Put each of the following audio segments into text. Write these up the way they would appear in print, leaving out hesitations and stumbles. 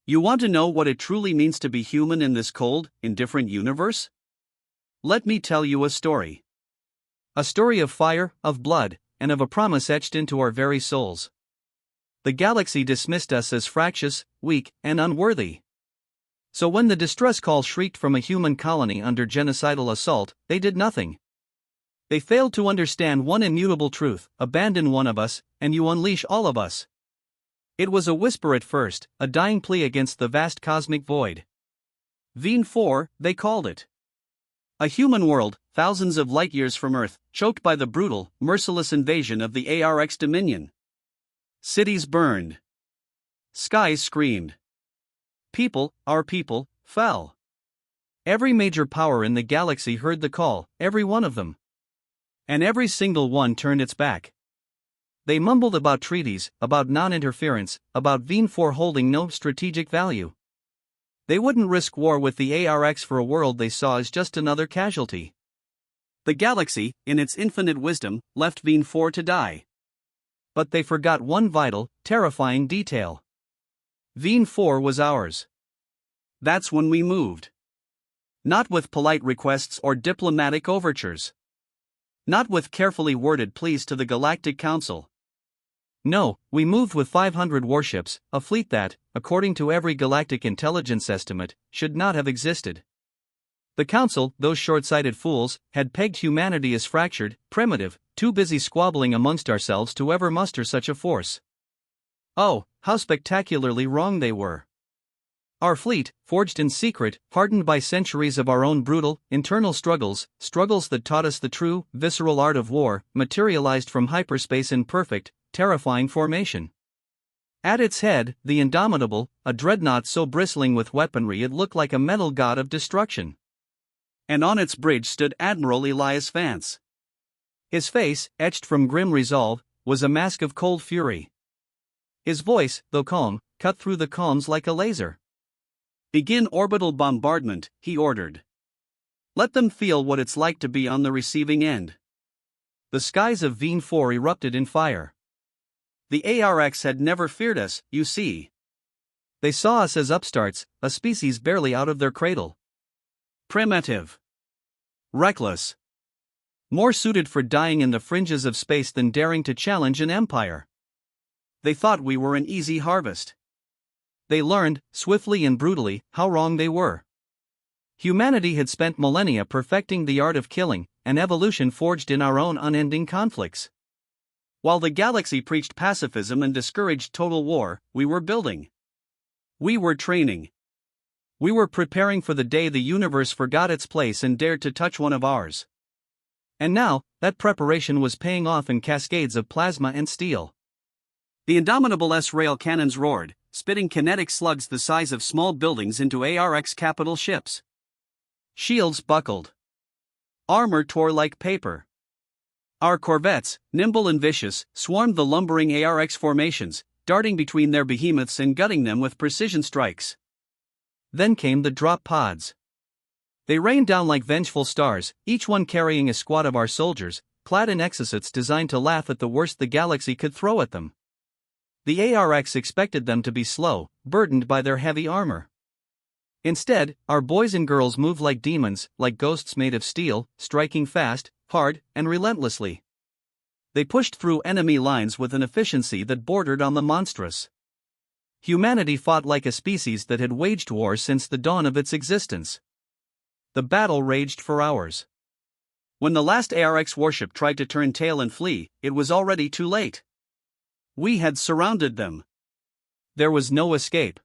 You want to know what it truly means to be human in this cold, indifferent universe? Let me tell you a story. A story of fire, of blood, and of a promise etched into our very souls. The galaxy dismissed us as fractious, weak, and unworthy. So when the distress call shrieked from a human colony under genocidal assault, they did nothing. They failed to understand one immutable truth: abandon one of us, and you unleash all of us. It was a whisper at first, a dying plea against the vast cosmic void. Veen 4, they called it. A human world, thousands of light years from Earth, choked by the brutal, merciless invasion of the ARX Dominion. Cities burned. Skies screamed. People, our people, fell. Every major power in the galaxy heard the call, every one of them. And every single one turned its back. They mumbled about treaties, about non-interference, about Veen 4 holding no strategic value. They wouldn't risk war with the ARX for a world they saw as just another casualty. The galaxy, in its infinite wisdom, left Veen 4 to die. But they forgot one vital, terrifying detail. Veen 4 was ours. That's when we moved. Not with polite requests or diplomatic overtures. Not with carefully worded pleas to the Galactic Council. No, we moved with 500 warships, a fleet that, according to every galactic intelligence estimate, should not have existed. The Council, those short-sighted fools, had pegged humanity as fractured, primitive, too busy squabbling amongst ourselves to ever muster such a force. Oh, how spectacularly wrong they were. Our fleet, forged in secret, hardened by centuries of our own brutal, internal struggles that taught us the true, visceral art of war, materialized from hyperspace in perfect, terrifying formation. At its head, the Indomitable, a dreadnought so bristling with weaponry it looked like a metal god of destruction. And on its bridge stood Admiral Elias Vance. His face, etched from grim resolve, was a mask of cold fury. His voice, though calm, cut through the calms like a laser. "Begin orbital bombardment," he ordered. "Let them feel what it's like to be on the receiving end." The skies of Veen 4 erupted in fire. The ARX had never feared us, you see. They saw us as upstarts, a species barely out of their cradle. Primitive. Reckless. More suited for dying in the fringes of space than daring to challenge an empire. They thought we were an easy harvest. They learned, swiftly and brutally, how wrong they were. Humanity had spent millennia perfecting the art of killing, an evolution forged in our own unending conflicts. While the galaxy preached pacifism and discouraged total war, we were building. We were training. We were preparing for the day the universe forgot its place and dared to touch one of ours. And now, that preparation was paying off in cascades of plasma and steel. The Indomitable's rail cannons roared, spitting kinetic slugs the size of small buildings into ARX capital ships. Shields buckled. Armor tore like paper. Our corvettes, nimble and vicious, swarmed the lumbering ARX formations, darting between their behemoths and gutting them with precision strikes. Then came the drop pods. They rained down like vengeful stars, each one carrying a squad of our soldiers, clad in exosuits designed to laugh at the worst the galaxy could throw at them. The ARX expected them to be slow, burdened by their heavy armor. Instead, our boys and girls moved like demons, like ghosts made of steel, striking fast, hard, and relentlessly. They pushed through enemy lines with an efficiency that bordered on the monstrous. Humanity fought like a species that had waged war since the dawn of its existence. The battle raged for hours. When the last ARX warship tried to turn tail and flee, it was already too late. We had surrounded them. There was no escape.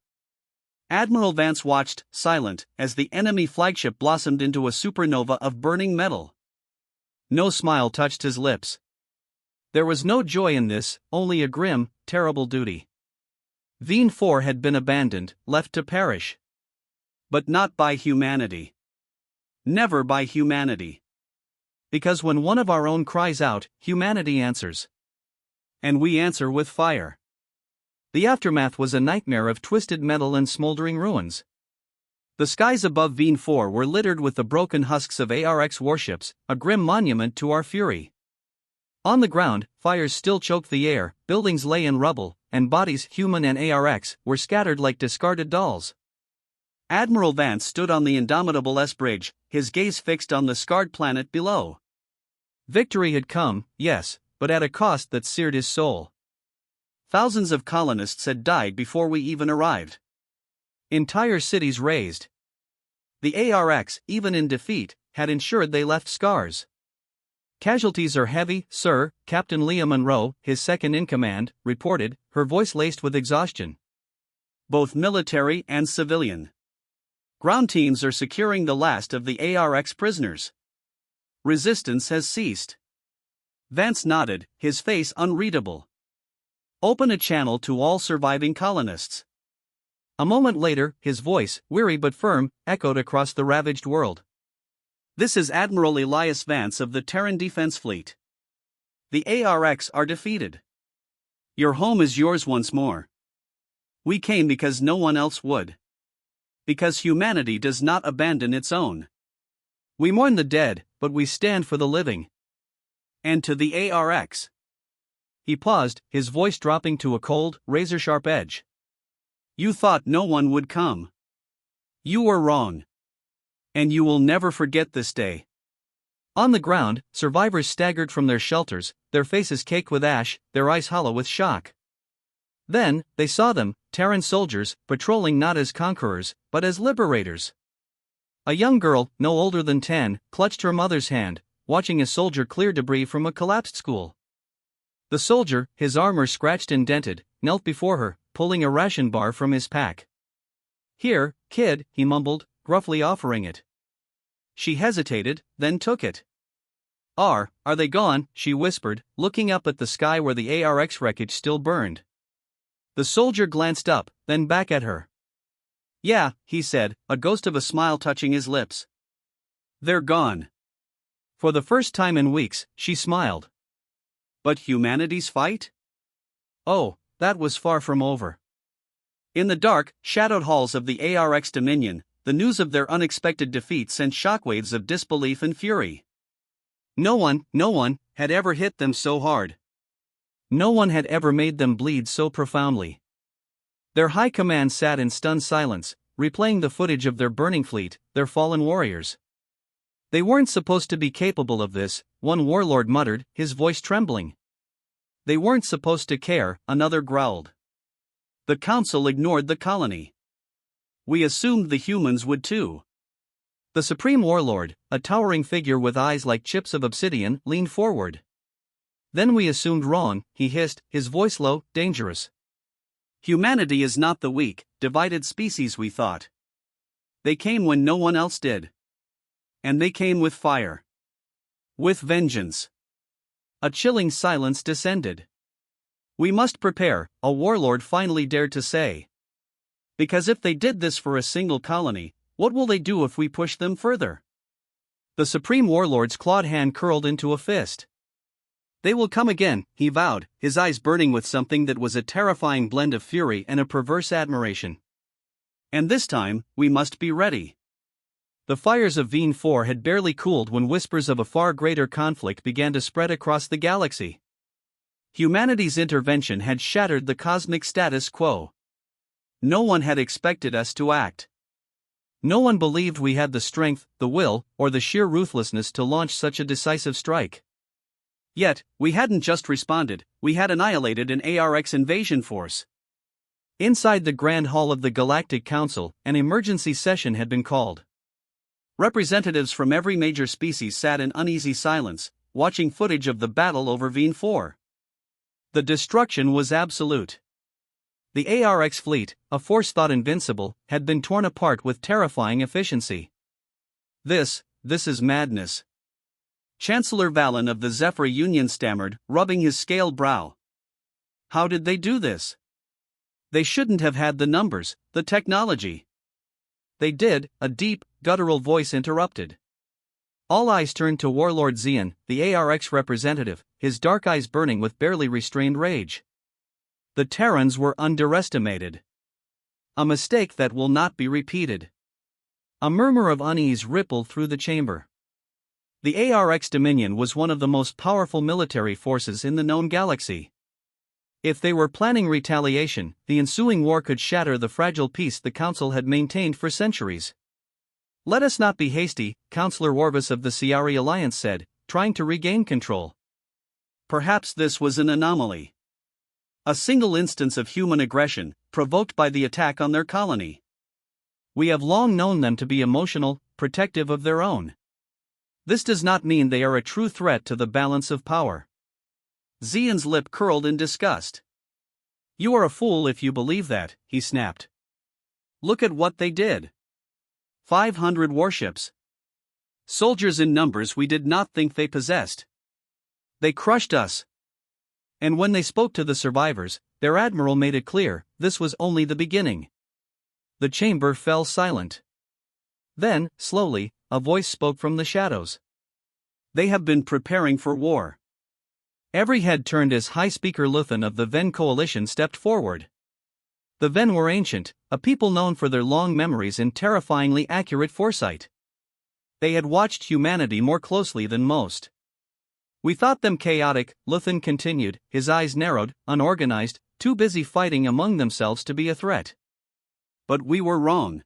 Admiral Vance watched, silent, as the enemy flagship blossomed into a supernova of burning metal. No smile touched his lips. There was no joy in this, only a grim, terrible duty. Veen 4 had been abandoned, left to perish. But not by humanity. Never by humanity. Because when one of our own cries out, humanity answers. And we answer with fire. The aftermath was a nightmare of twisted metal and smoldering ruins. The skies above Veen 4 were littered with the broken husks of ARX warships, a grim monument to our fury. On the ground, fires still choked the air, buildings lay in rubble, and bodies, human and ARX, were scattered like discarded dolls. Admiral Vance stood on the indomitable S-bridge, his gaze fixed on the scarred planet below. Victory had come, yes, but at a cost that seared his soul. Thousands of colonists had died before we even arrived. Entire cities razed. The ARX, even in defeat, had ensured they left scars. "Casualties are heavy, sir," Captain Leah Monroe, his second-in-command, reported, her voice laced with exhaustion. "Both military and civilian. Ground teams are securing the last of the ARX prisoners. Resistance has ceased." Vance nodded, his face unreadable. "Open a channel to all surviving colonists." A moment later, his voice, weary but firm, echoed across the ravaged world. "This is Admiral Elias Vance of the Terran Defense Fleet. The ARX are defeated. Your home is yours once more. We came because no one else would. Because humanity does not abandon its own. We mourn the dead, but we stand for the living. And to the ARX." He paused, his voice dropping to a cold, razor-sharp edge. "You thought no one would come. You were wrong. And you will never forget this day." On the ground, survivors staggered from their shelters, their faces caked with ash, their eyes hollow with shock. Then, they saw them, Terran soldiers, patrolling not as conquerors, but as liberators. A young girl, no older than 10, clutched her mother's hand, watching a soldier clear debris from a collapsed school. The soldier, his armor scratched and dented, knelt before her, pulling a ration bar from his pack. "Here, kid," he mumbled, gruffly offering it. She hesitated, then took it. Are they gone?" she whispered, looking up at the sky where the ARX wreckage still burned. The soldier glanced up, then back at her. "Yeah," he said, a ghost of a smile touching his lips. "They're gone." For the first time in weeks, she smiled. But humanity's fight? Oh, that was far from over. In the dark, shadowed halls of the ARX Dominion, the news of their unexpected defeat sent shockwaves of disbelief and fury. No one had ever hit them so hard. No one had ever made them bleed so profoundly. Their high command sat in stunned silence, replaying the footage of their burning fleet, their fallen warriors. They weren't supposed to be capable of this, one warlord muttered, his voice trembling. They weren't supposed to care, another growled. The council ignored the colony. We assumed the humans would too. The supreme warlord, a towering figure with eyes like chips of obsidian, leaned forward. Then we assumed wrong, he hissed, his voice low, dangerous. Humanity is not the weak, divided species we thought. They came when no one else did. And they came with fire. With vengeance. A chilling silence descended. We must prepare, a warlord finally dared to say. Because if they did this for a single colony, what will they do if we push them further? The supreme warlord's clawed hand curled into a fist. They will come again, he vowed, his eyes burning with something that was a terrifying blend of fury and a perverse admiration. And this time, we must be ready. The fires of Veen 4 had barely cooled when whispers of a far greater conflict began to spread across the galaxy. Humanity's intervention had shattered the cosmic status quo. No one had expected us to act. No one believed we had the strength, the will, or the sheer ruthlessness to launch such a decisive strike. Yet, we hadn't just responded, we had annihilated an ARX invasion force. Inside the Grand Hall of the Galactic Council, an emergency session had been called. Representatives from every major species sat in uneasy silence, watching footage of the battle over Veen 4. The destruction was absolute. The ARX fleet, a force thought invincible, had been torn apart with terrifying efficiency. This is madness. Chancellor Valen of the Zephyr Union stammered, rubbing his scaled brow. How did they do this? They shouldn't have had the numbers, the technology. They did, a deep, guttural voice interrupted. All eyes turned to Warlord Xian, the ARX representative, his dark eyes burning with barely restrained rage. The Terrans were underestimated. A mistake that will not be repeated. A murmur of unease rippled through the chamber. The ARX Dominion was one of the most powerful military forces in the known galaxy. If they were planning retaliation, the ensuing war could shatter the fragile peace the Council had maintained for centuries. "Let us not be hasty," Councillor Warvis of the Ciari Alliance said, trying to regain control. Perhaps this was an anomaly. A single instance of human aggression, provoked by the attack on their colony. We have long known them to be emotional, protective of their own. This does not mean they are a true threat to the balance of power. Xian's lip curled in disgust. "You are a fool if you believe that," he snapped. "Look at what they did. 500 warships. Soldiers in numbers we did not think they possessed. They crushed us." And when they spoke to the survivors, their admiral made it clear, this was only the beginning. The chamber fell silent. Then, slowly, a voice spoke from the shadows. "They have been preparing for war." Every head turned as High Speaker Luthen of the Ven Coalition stepped forward. The Ven were ancient, a people known for their long memories and terrifyingly accurate foresight. They had watched humanity more closely than most. "We thought them chaotic," Luthen continued, his eyes narrowed, unorganized, too busy fighting among themselves to be a threat. "But we were wrong."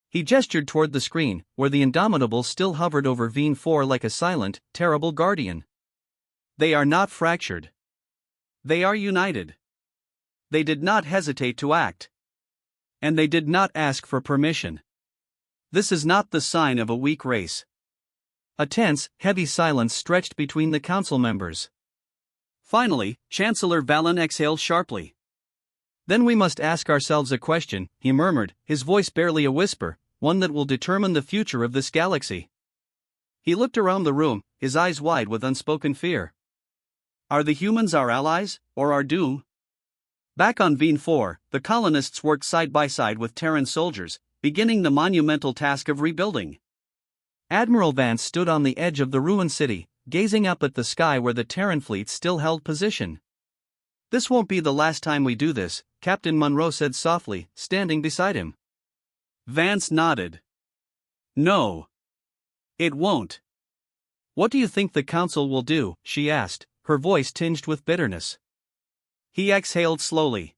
He gestured toward the screen, where the Indomitable still hovered over Veen 4 like a silent, terrible guardian. "They are not fractured. They are united. They did not hesitate to act. And they did not ask for permission. This is not the sign of a weak race." A tense, heavy silence stretched between the council members. Finally, Chancellor Valen exhaled sharply. "Then we must ask ourselves a question," he murmured, his voice barely a whisper, "one that will determine the future of this galaxy." He looked around the room, his eyes wide with unspoken fear. Are the humans our allies, or our doom? Back on Veen 4, the colonists worked side by side with Terran soldiers, beginning the monumental task of rebuilding. Admiral Vance stood on the edge of the ruined city, gazing up at the sky where the Terran fleet still held position. "This won't be the last time we do this," Captain Monroe said softly, standing beside him. Vance nodded. "No. It won't." "What do you think the Council will do?" she asked, her voice tinged with bitterness. He exhaled slowly.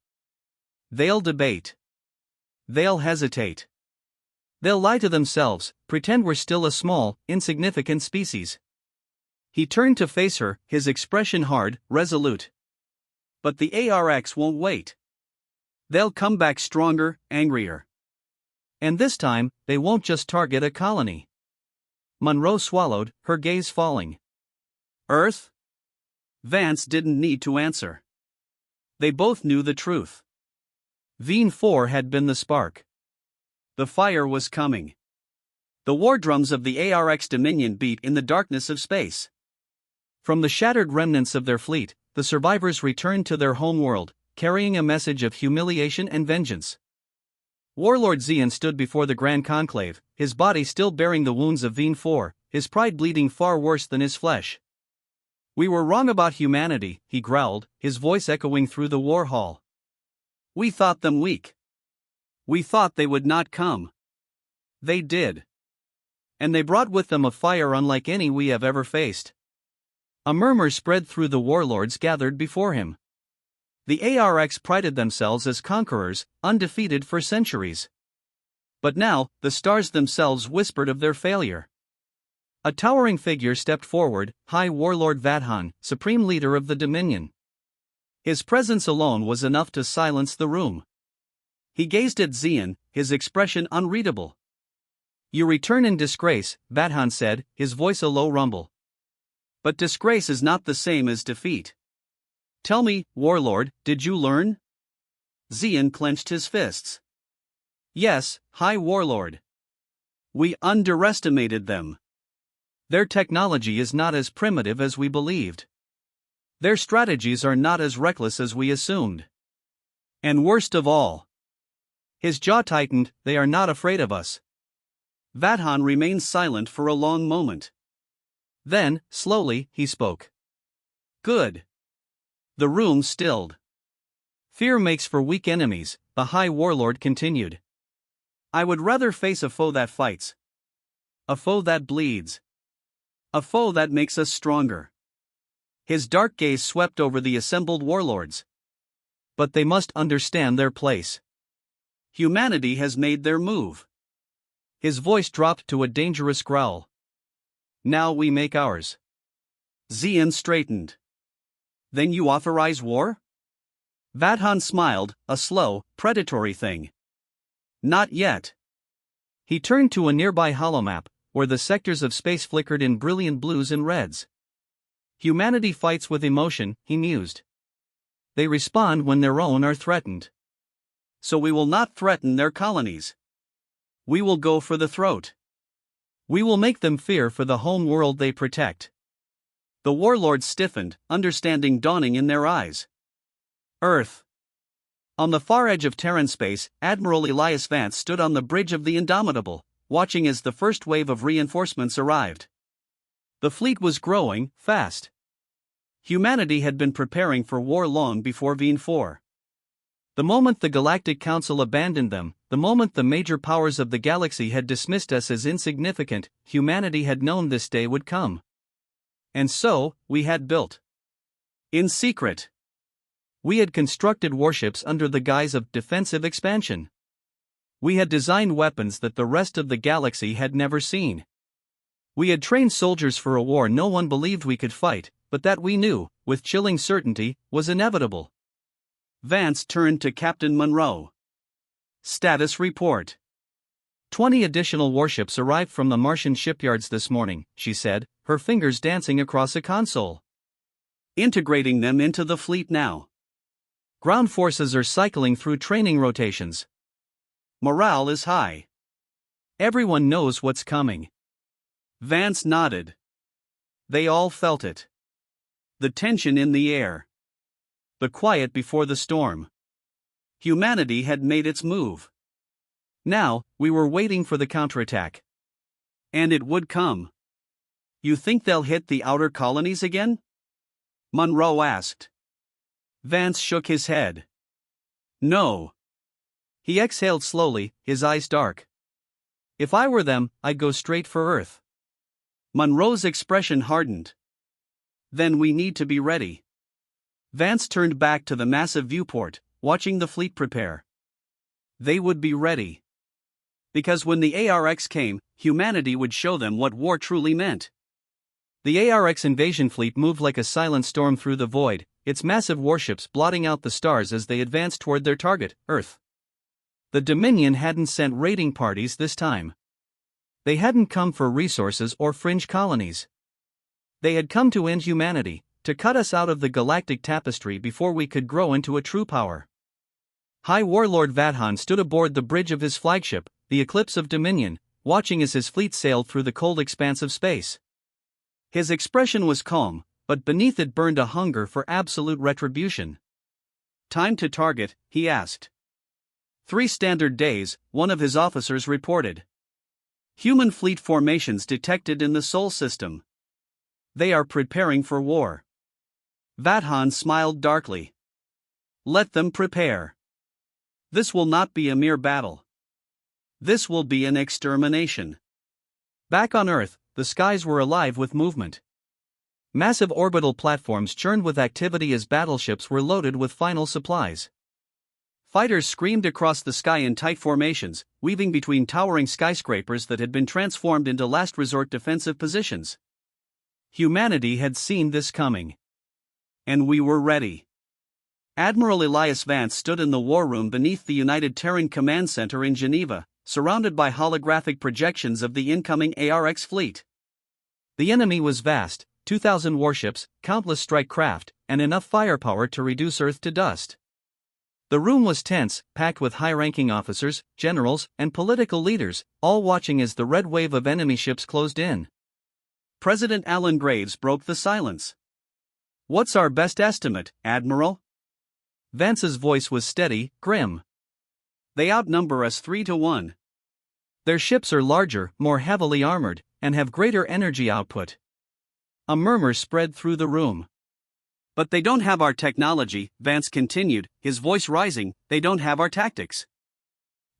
"They'll debate. They'll hesitate. They'll lie to themselves, pretend we're still a small, insignificant species." He turned to face her, his expression hard, resolute. "But the ARX won't wait. They'll come back stronger, angrier. And this time, they won't just target a colony." Monroe swallowed, her gaze falling. "Earth?" Vance didn't need to answer. They both knew the truth. Veen 4 had been the spark. The fire was coming. The war drums of the ARX Dominion beat in the darkness of space. From the shattered remnants of their fleet, the survivors returned to their homeworld, carrying a message of humiliation and vengeance. Warlord Xian stood before the Grand Conclave, his body still bearing the wounds of Veen 4, his pride bleeding far worse than his flesh. "We were wrong about humanity," he growled, his voice echoing through the war hall. "We thought them weak. We thought they would not come. They did. And they brought with them a fire unlike any we have ever faced." A murmur spread through the warlords gathered before him. The ARX prided themselves as conquerors, undefeated for centuries. But now, the stars themselves whispered of their failure. A towering figure stepped forward, High Warlord Vadhan, supreme leader of the Dominion. His presence alone was enough to silence the room. He gazed at Xian, his expression unreadable. "You return in disgrace," Vadhan said, his voice a low rumble. "But disgrace is not the same as defeat. Tell me, Warlord, did you learn?" Xian clenched his fists. "Yes, High Warlord. We underestimated them. Their technology is not as primitive as we believed. Their strategies are not as reckless as we assumed. And worst of all," his jaw tightened, "they are not afraid of us." Vadhan remained silent for a long moment. Then, slowly, he spoke. "Good." The room stilled. "Fear makes for weak enemies," the High Warlord continued. "I would rather face a foe that fights. A foe that bleeds. A foe that makes us stronger. His dark gaze swept over the assembled warlords. But they must understand their place. Humanity has made their move. His voice dropped to a dangerous growl. Now we make ours. Xian straightened. Then you authorize war? Vadhan smiled, a slow, predatory thing. Not yet. He turned to a nearby holomap, where the sectors of space flickered in brilliant blues and reds. Humanity fights with emotion, he mused. They respond when their own are threatened. So we will not threaten their colonies. We will go for the throat. We will make them fear for the home world they protect. The warlords stiffened, understanding dawning in their eyes. Earth. On the far edge of Terran space, Admiral Elias Vance stood on the bridge of the Indomitable, watching as the first wave of reinforcements arrived. The fleet was growing, fast. Humanity had been preparing for war long before Veen 4. The moment the Galactic Council abandoned them, the moment the major powers of the galaxy had dismissed us as insignificant, humanity had known this day would come. And so, we had built. In secret. We had constructed warships under the guise of defensive expansion. We had designed weapons that the rest of the galaxy had never seen. We had trained soldiers for a war no one believed we could fight, but that we knew, with chilling certainty, was inevitable. Vance turned to Captain Monroe. Status report. 20 additional warships arrived from the Martian shipyards this morning, she said, her fingers dancing across a console. Integrating them into the fleet now. Ground forces are cycling through training rotations. Morale is high. Everyone knows what's coming. Vance nodded. They all felt it. The tension in the air. The quiet before the storm. Humanity had made its move. Now, we were waiting for the counterattack. And it would come. You think they'll hit the outer colonies again? Monroe asked. Vance shook his head. No. He exhaled slowly, his eyes dark. If I were them, I'd go straight for Earth. Monroe's expression hardened. Then we need to be ready. Vance turned back to the massive viewport, watching the fleet prepare. They would be ready. Because when the ARX came, humanity would show them what war truly meant. The ARX invasion fleet moved like a silent storm through the void, its massive warships blotting out the stars as they advanced toward their target, Earth. The Dominion hadn't sent raiding parties this time. They hadn't come for resources or fringe colonies. They had come to end humanity, to cut us out of the galactic tapestry before we could grow into a true power. High Warlord Vadhan stood aboard the bridge of his flagship, the Eclipse of Dominion, watching as his fleet sailed through the cold expanse of space. His expression was calm, but beneath it burned a hunger for absolute retribution. Time to target, he asked. 3 standard days, one of his officers reported. Human fleet formations detected in the Sol system. They are preparing for war. Vadhan smiled darkly. Let them prepare. This will not be a mere battle. This will be an extermination. Back on Earth, the skies were alive with movement. Massive orbital platforms churned with activity as battleships were loaded with final supplies. Fighters screamed across the sky in tight formations, weaving between towering skyscrapers that had been transformed into last resort defensive positions. Humanity had seen this coming. And we were ready. Admiral Elias Vance stood in the war room beneath the United Terran Command Center in Geneva, surrounded by holographic projections of the incoming ARX fleet. The enemy was vast, 2,000 warships, countless strike craft, and enough firepower to reduce Earth to dust. The room was tense, packed with high-ranking officers, generals, and political leaders, all watching as the red wave of enemy ships closed in. President Alan Graves broke the silence. What's our best estimate, Admiral? Vance's voice was steady, grim. They outnumber us 3-1. Their ships are larger, more heavily armored, and have greater energy output. A murmur spread through the room. But they don't have our technology, Vance continued, his voice rising, they don't have our tactics.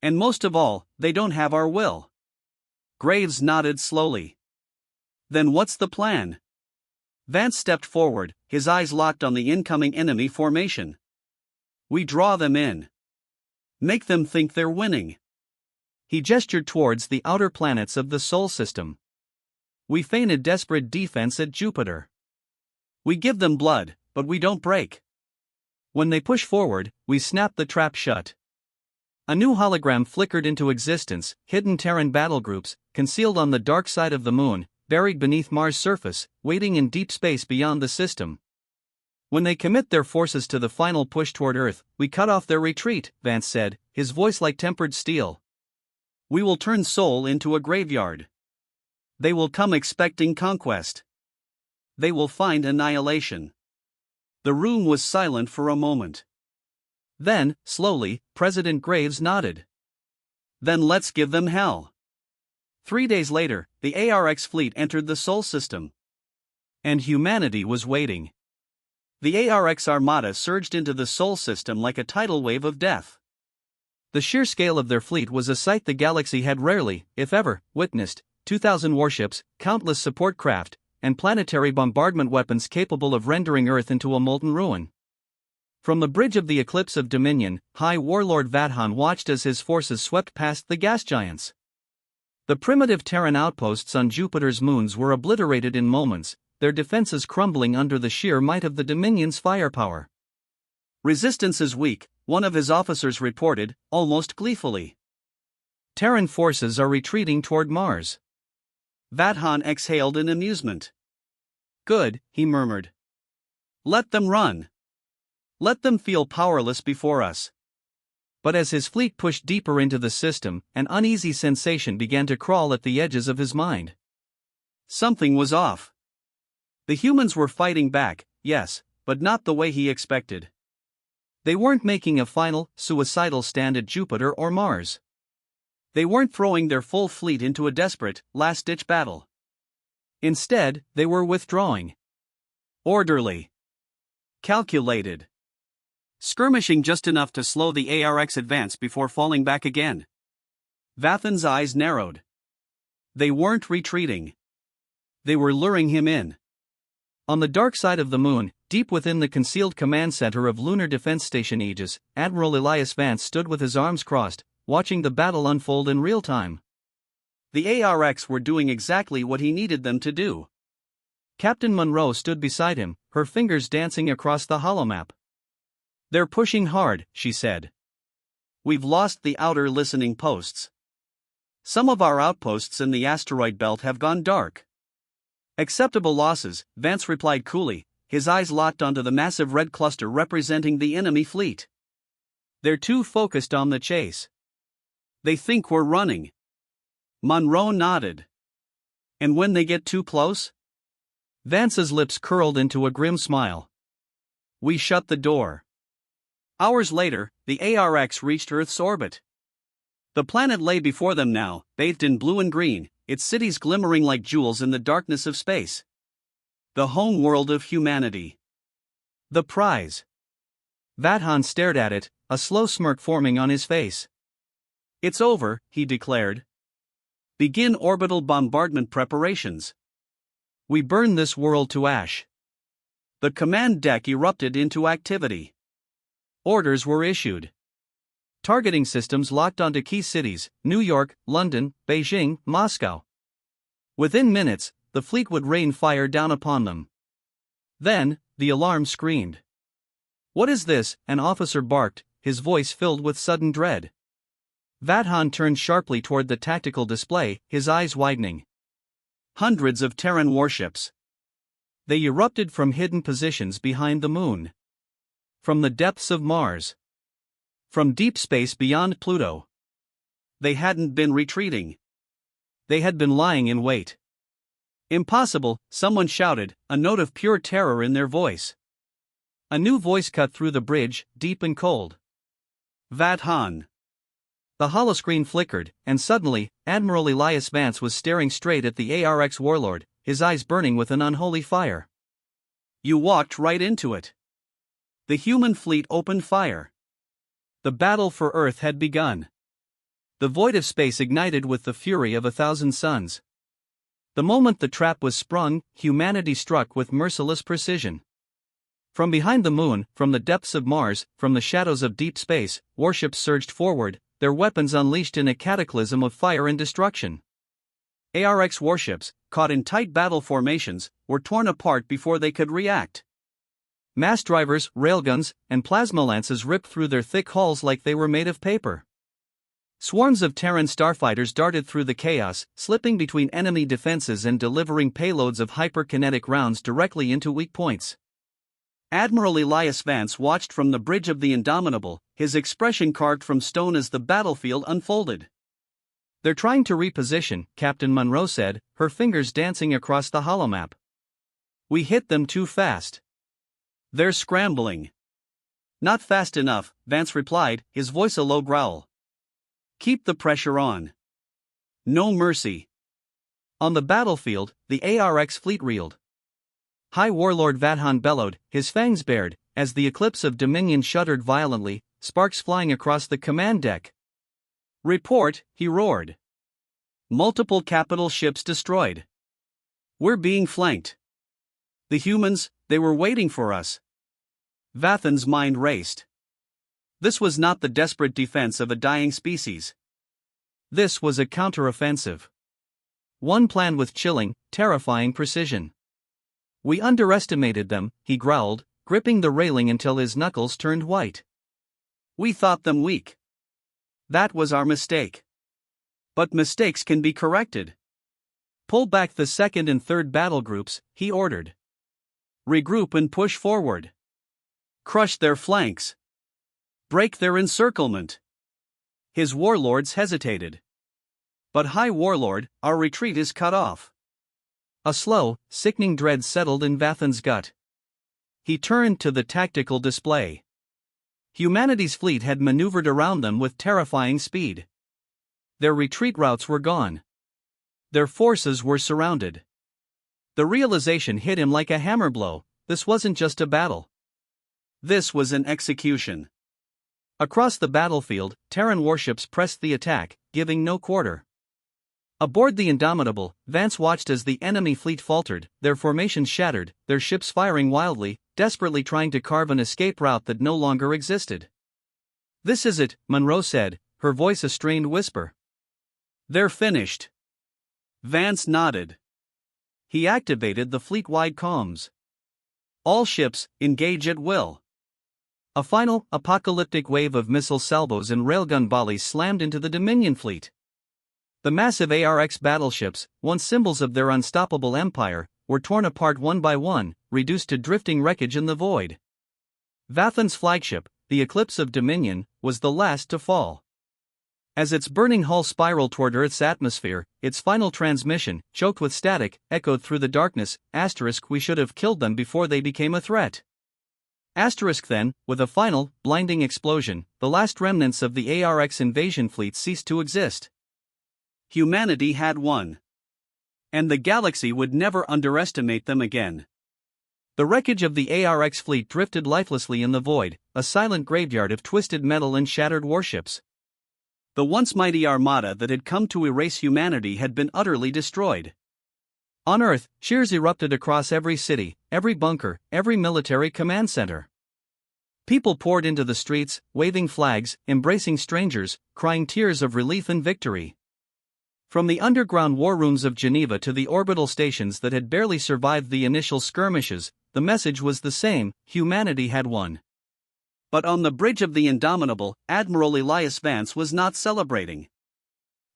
And most of all, they don't have our will. Graves nodded slowly. Then what's the plan? Vance stepped forward, his eyes locked on the incoming enemy formation. We draw them in. Make them think they're winning. He gestured towards the outer planets of the Sol system. We feign a desperate defense at Jupiter. We give them blood, but we don't break. When they push forward, we snap the trap shut. A new hologram flickered into existence, hidden Terran battle groups, concealed on the dark side of the moon, buried beneath Mars' surface, waiting in deep space beyond the system. When they commit their forces to the final push toward Earth, we cut off their retreat, Vance said, his voice like tempered steel. We will turn Sol into a graveyard. They will come expecting conquest. They will find annihilation. The room was silent for a moment. Then, slowly, President Graves nodded. Then let's give them hell. 3 days later, the ARX fleet entered the Sol system. And humanity was waiting. The ARX armada surged into the Sol system like a tidal wave of death. The sheer scale of their fleet was a sight the galaxy had rarely, if ever, witnessed: 2,000 warships, countless support craft, and planetary bombardment weapons capable of rendering Earth into a molten ruin. From the bridge of the Eclipse of Dominion, High Warlord Vadhan watched as his forces swept past the gas giants. The primitive Terran outposts on Jupiter's moons were obliterated in moments, their defenses crumbling under the sheer might of the Dominion's firepower. Resistance is weak, one of his officers reported, almost gleefully. Terran forces are retreating toward Mars. Vadhan exhaled in amusement. Good, he murmured. Let them run. Let them feel powerless before us. But as his fleet pushed deeper into the system, an uneasy sensation began to crawl at the edges of his mind. Something was off. The humans were fighting back, yes, but not the way he expected. They weren't making a final, suicidal stand at Jupiter or Mars. They weren't throwing their full fleet into a desperate, last-ditch battle. Instead, they were withdrawing. Orderly. Calculated. Skirmishing just enough to slow the ARX advance before falling back again. Vathan's eyes narrowed. They weren't retreating. They were luring him in. On the dark side of the moon, deep within the concealed command center of Lunar Defense Station Aegis, Admiral Elias Vance stood with his arms crossed, watching the battle unfold in real time. The ARX were doing exactly what he needed them to do. Captain Monroe stood beside him, her fingers dancing across the holomap. They're pushing hard, she said. We've lost the outer listening posts. Some of our outposts in the asteroid belt have gone dark. Acceptable losses, Vance replied coolly, his eyes locked onto the massive red cluster representing the enemy fleet. They're too focused on the chase. They think we're running. Monroe nodded. And when they get too close? Vance's lips curled into a grim smile. We shut the door. Hours later, the ARX reached Earth's orbit. The planet lay before them now, bathed in blue and green, its cities glimmering like jewels in the darkness of space. The home world of humanity. The prize. Vadhan stared at it, a slow smirk forming on his face. It's over, he declared. Begin orbital bombardment preparations. We burn this world to ash. The command deck erupted into activity. Orders were issued. Targeting systems locked onto key cities: New York, London, Beijing, Moscow. Within minutes, the fleet would rain fire down upon them. Then, the alarm screamed. What is this? An officer barked, his voice filled with sudden dread. Vadhan turned sharply toward the tactical display, his eyes widening. Hundreds of Terran warships. They erupted from hidden positions behind the moon. From the depths of Mars. From deep space beyond Pluto. They hadn't been retreating. They had been lying in wait. Impossible, someone shouted, a note of pure terror in their voice. A new voice cut through the bridge, deep and cold. Vadhan. The holoscreen flickered, and suddenly, Admiral Elias Vance was staring straight at the ARX warlord, his eyes burning with an unholy fire. You walked right into it. The human fleet opened fire. The battle for Earth had begun. The void of space ignited with the fury of 1,000 suns. The moment the trap was sprung, humanity struck with merciless precision. From behind the moon, from the depths of Mars, from the shadows of deep space, warships surged forward, their weapons unleashed in a cataclysm of fire and destruction. ARX warships, caught in tight battle formations, were torn apart before they could react. Mass drivers, railguns, and plasma lances ripped through their thick hulls like they were made of paper. Swarms of Terran starfighters darted through the chaos, slipping between enemy defenses and delivering payloads of hyperkinetic rounds directly into weak points. Admiral Elias Vance watched from the bridge of the Indomitable, his expression carved from stone as the battlefield unfolded. "They're trying to reposition," Captain Monroe said, her fingers dancing across the holomap. "We hit them too fast. They're scrambling." "Not fast enough," Vance replied, his voice a low growl. "Keep the pressure on. No mercy." On the battlefield, the ARX fleet reeled. High Warlord Vadhan bellowed, his fangs bared, as the eclipse of Dominion shuddered violently, sparks flying across the command deck. "Report," he roared. "Multiple capital ships destroyed. We're being flanked. The humans, they were waiting for us." Vathan's mind raced. This was not the desperate defense of a dying species. This was a counteroffensive. One planned with chilling, terrifying precision. "We underestimated them," he growled, gripping the railing until his knuckles turned white. "We thought them weak. That was our mistake. But mistakes can be corrected." "Pull back the second and third battle groups," he ordered. "Regroup and push forward. Crush their flanks. Break their encirclement." His warlords hesitated. "But High Warlord, our retreat is cut off." A slow, sickening dread settled in Vathan's gut. He turned to the tactical display. Humanity's fleet had maneuvered around them with terrifying speed. Their retreat routes were gone. Their forces were surrounded. The realization hit him like a hammer blow: this wasn't just a battle. This was an execution. Across the battlefield, Terran warships pressed the attack, giving no quarter. Aboard the Indomitable, Vance watched as the enemy fleet faltered, their formations shattered, their ships firing wildly, desperately trying to carve an escape route that no longer existed. "This is it," Monroe said, her voice a strained whisper. "They're finished." Vance nodded. He activated the fleet-wide comms. "All ships, engage at will." A final, apocalyptic wave of missile salvos and railgun volleys slammed into the Dominion fleet. The massive ARX battleships, once symbols of their unstoppable empire, were torn apart one by one, reduced to drifting wreckage in the void. Vathan's flagship, the Eclipse of Dominion, was the last to fall. As its burning hull spiraled toward Earth's atmosphere, its final transmission, choked with static, echoed through the darkness: "We should have killed them before they became a threat." Then, with a final, blinding explosion, the last remnants of the ARX invasion fleet ceased to exist. Humanity had won. And the galaxy would never underestimate them again. The wreckage of the ARX fleet drifted lifelessly in the void, a silent graveyard of twisted metal and shattered warships. The once mighty armada that had come to erase humanity had been utterly destroyed. On Earth, cheers erupted across every city, every bunker, every military command center. People poured into the streets, waving flags, embracing strangers, crying tears of relief and victory. From the underground war rooms of Geneva to the orbital stations that had barely survived the initial skirmishes, the message was the same: humanity had won. But on the bridge of the Indomitable, Admiral Elias Vance was not celebrating.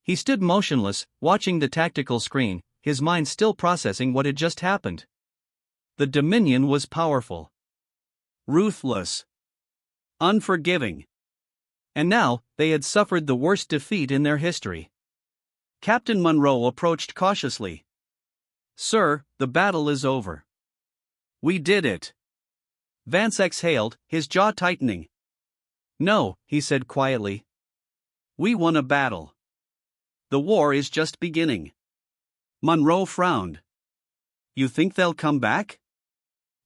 He stood motionless, watching the tactical screen, his mind still processing what had just happened. The Dominion was powerful, ruthless, unforgiving. And now, they had suffered the worst defeat in their history. Captain Monroe approached cautiously. "Sir, the battle is over. We did it." Vance exhaled, his jaw tightening. "No," he said quietly. "We won a battle. The war is just beginning." Monroe frowned. "You think they'll come back?"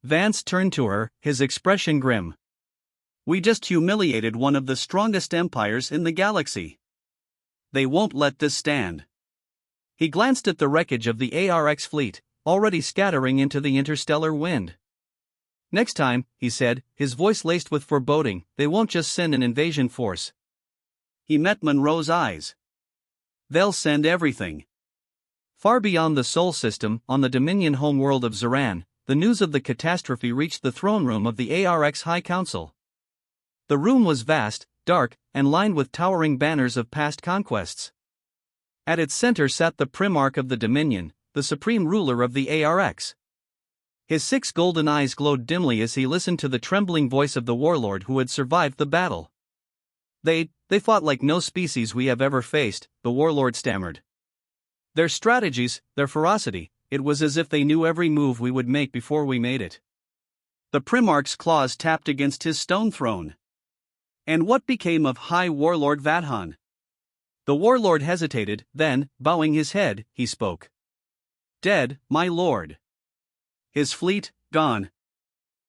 Vance turned to her, his expression grim. "We just humiliated one of the strongest empires in the galaxy. They won't let this stand. He glanced at the wreckage of the ARX fleet, already scattering into the interstellar wind. "Next time," he said, his voice laced with foreboding, "they won't just send an invasion force." He met Monroe's eyes. "They'll send everything." Far beyond the Sol system, on the Dominion homeworld of Zaran, the news of the catastrophe reached the throne room of the ARX High Council. The room was vast, dark, and lined with towering banners of past conquests. At its center sat the Primarch of the Dominion, the supreme ruler of the ARX. His 6 golden eyes glowed dimly as he listened to the trembling voice of the warlord who had survived the battle. They fought like no species we have ever faced," the warlord stammered. "Their strategies, their ferocity, it was as if they knew every move we would make before we made it." The Primarch's claws tapped against his stone throne. "And what became of High Warlord Vadhan?" The warlord hesitated, then, bowing his head, he spoke. "Dead, my lord. His fleet, gone."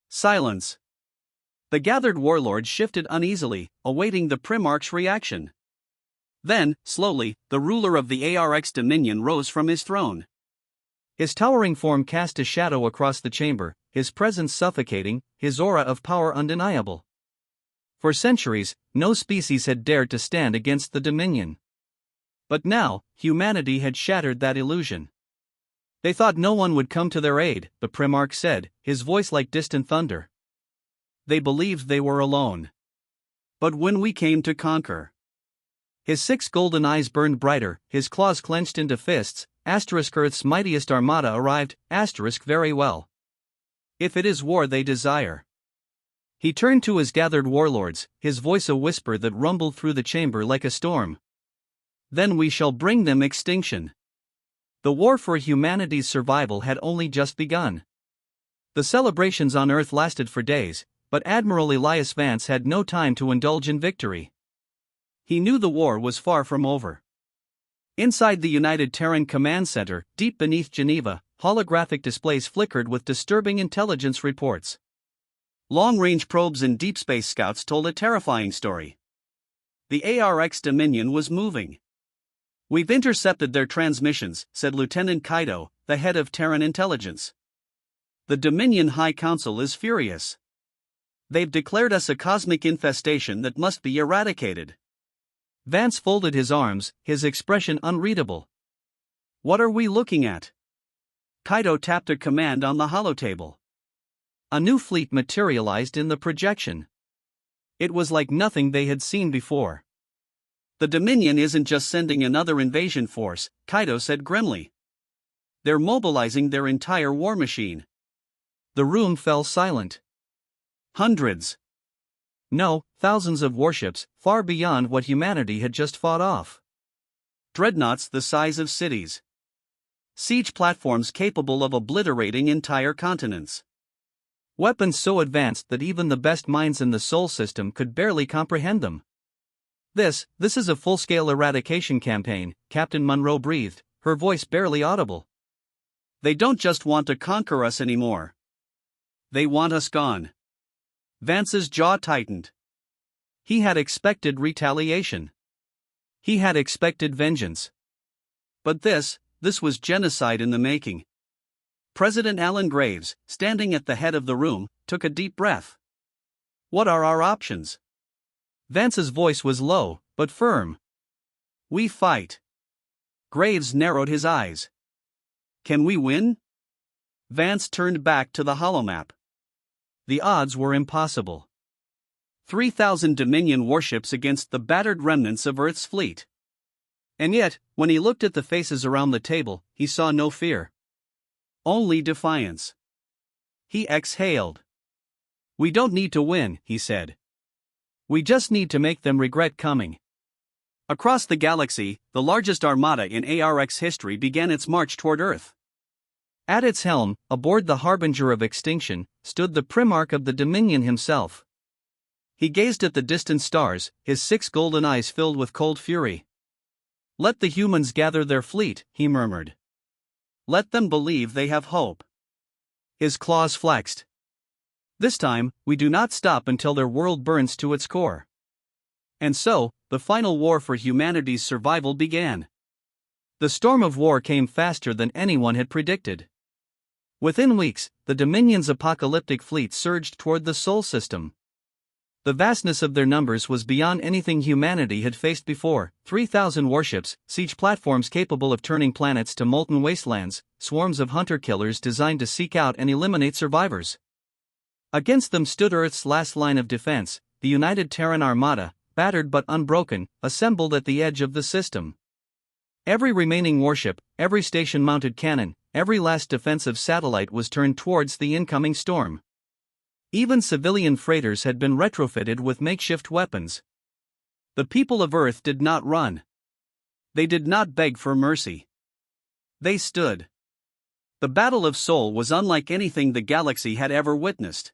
Silence. The gathered warlords shifted uneasily, awaiting the Primarch's reaction. Then, slowly, the ruler of the ARX Dominion rose from his throne. His towering form cast a shadow across the chamber, his presence suffocating, his aura of power undeniable. For centuries, no species had dared to stand against the Dominion. But now, humanity had shattered that illusion. "They thought no one would come to their aid," the Primarch said, his voice like distant thunder. "They believed they were alone. But when we came to conquer..." His 6 golden eyes burned brighter, his claws clenched into fists. Earth's mightiest armada arrived. Very well. If it is war they desire. He turned to his gathered warlords, his voice a whisper that rumbled through the chamber like a storm. "Then we shall bring them extinction." The war for humanity's survival had only just begun. The celebrations on Earth lasted for days, but Admiral Elias Vance had no time to indulge in victory. He knew the war was far from over. Inside the United Terran Command Center, deep beneath Geneva, holographic displays flickered with disturbing intelligence reports. Long-range probes and deep space scouts told a terrifying story. The ARX Dominion was moving. "We've intercepted their transmissions," said Lieutenant Kaido, the head of Terran intelligence. "The Dominion High Council is furious. They've declared us a cosmic infestation that must be eradicated." Vance folded his arms, his expression unreadable. "What are we looking at?" Kaido tapped a command on the holotable. A new fleet materialized in the projection. It was like nothing they had seen before. "The Dominion isn't just sending another invasion force," Kaido said grimly. "They're mobilizing their entire war machine." The room fell silent. Hundreds. No, thousands of warships, far beyond what humanity had just fought off. Dreadnoughts the size of cities. Siege platforms capable of obliterating entire continents. Weapons so advanced that even the best minds in the Sol system could barely comprehend them. This is a full-scale eradication campaign," Captain Monroe breathed, her voice barely audible. "They don't just want to conquer us anymore. They want us gone." Vance's jaw tightened. He had expected retaliation. He had expected vengeance. But this was genocide in the making. President Alan Graves, standing at the head of the room, took a deep breath. "What are our options?" Vance's voice was low, but firm. "We fight." Graves narrowed his eyes. "Can we win?" Vance turned back to the holomap. The odds were impossible. 3,000 Dominion warships against the battered remnants of Earth's fleet. And yet, when he looked at the faces around the table, he saw no fear. Only defiance. He exhaled. "We don't need to win," he said. "We just need to make them regret coming." Across the galaxy, the largest armada in ARX history began its march toward Earth. At its helm, aboard the harbinger of extinction, stood the Primarch of the Dominion himself. He gazed at the distant stars, his 6 golden eyes filled with cold fury. "Let the humans gather their fleet," he murmured. "Let them believe they have hope." His claws flexed. "This time, we do not stop until their world burns to its core." And so, the final war for humanity's survival began. The storm of war came faster than anyone had predicted. Within weeks, the Dominion's apocalyptic fleet surged toward the Sol system. The vastness of their numbers was beyond anything humanity had faced before. 3,000 warships, siege platforms capable of turning planets to molten wastelands, swarms of hunter-killers designed to seek out and eliminate survivors. Against them stood Earth's last line of defense, the United Terran Armada, battered but unbroken, assembled at the edge of the system. Every remaining warship, every station-mounted cannon, every last defensive satellite was turned towards the incoming storm. Even civilian freighters had been retrofitted with makeshift weapons. The people of Earth did not run. They did not beg for mercy. They stood. The Battle of Sol was unlike anything the galaxy had ever witnessed.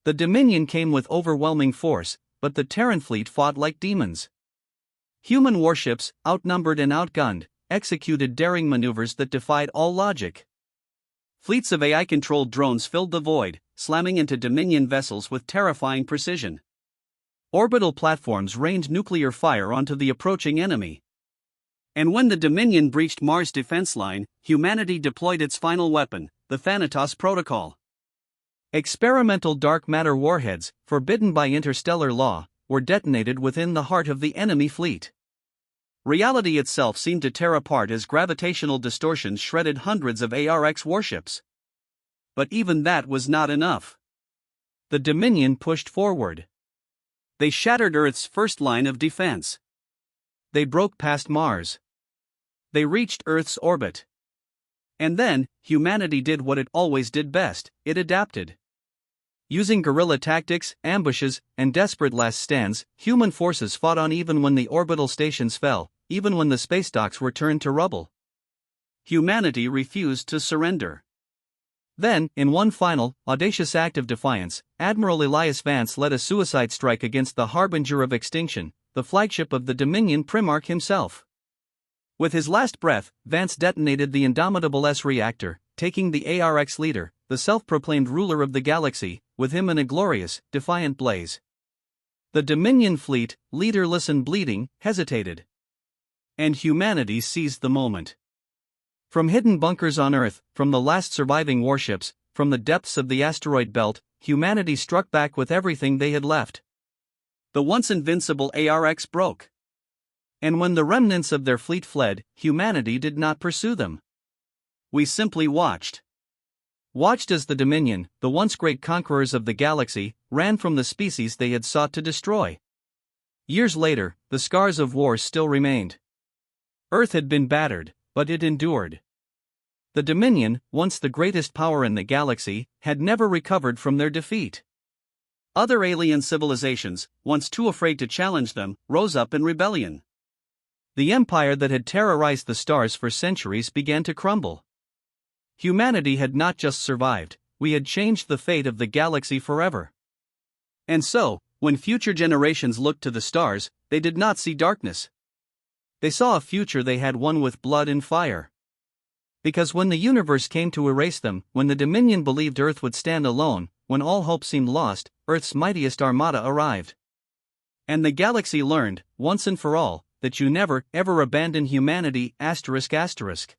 The Dominion came with overwhelming force, but the Terran fleet fought like demons. Human warships, outnumbered and outgunned, executed daring maneuvers that defied all logic. Fleets of AI-controlled drones filled the void, slamming into Dominion vessels with terrifying precision. Orbital platforms rained nuclear fire onto the approaching enemy. And when the Dominion breached Mars' defense line, humanity deployed its final weapon, the Thanatos Protocol. Experimental dark matter warheads, forbidden by interstellar law, were detonated within the heart of the enemy fleet. Reality itself seemed to tear apart as gravitational distortions shredded hundreds of ARX warships. But even that was not enough. The Dominion pushed forward. They shattered Earth's first line of defense. They broke past Mars. They reached Earth's orbit. And then, humanity did what it always did best: it adapted. Using guerrilla tactics, ambushes, and desperate last stands, human forces fought on even when the orbital stations fell, even when the space docks were turned to rubble. Humanity refused to surrender. Then, in one final, audacious act of defiance, Admiral Elias Vance led a suicide strike against the harbinger of extinction, the flagship of the Dominion Primarch himself. With his last breath, Vance detonated the indomitable S-reactor, taking the ARX leader, the self-proclaimed ruler of the galaxy, with him in a glorious, defiant blaze. The Dominion fleet, leaderless and bleeding, hesitated. And humanity seized the moment. From hidden bunkers on Earth, from the last surviving warships, from the depths of the asteroid belt, humanity struck back with everything they had left. The once invincible ARX broke. And when the remnants of their fleet fled, humanity did not pursue them. We simply watched. Watched as the Dominion, the once great conquerors of the galaxy, ran from the species they had sought to destroy. Years later, the scars of war still remained. Earth had been battered, but it endured. The Dominion, once the greatest power in the galaxy, had never recovered from their defeat. Other alien civilizations, once too afraid to challenge them, rose up in rebellion. The empire that had terrorized the stars for centuries began to crumble. Humanity had not just survived, we had changed the fate of the galaxy forever. And so, when future generations looked to the stars, they did not see darkness. They saw a future they had won with blood and fire. Because when the universe came to erase them, when the Dominion believed Earth would stand alone, when all hope seemed lost, Earth's mightiest armada arrived. And the galaxy learned, once and for all, that you never, ever abandon humanity, ***.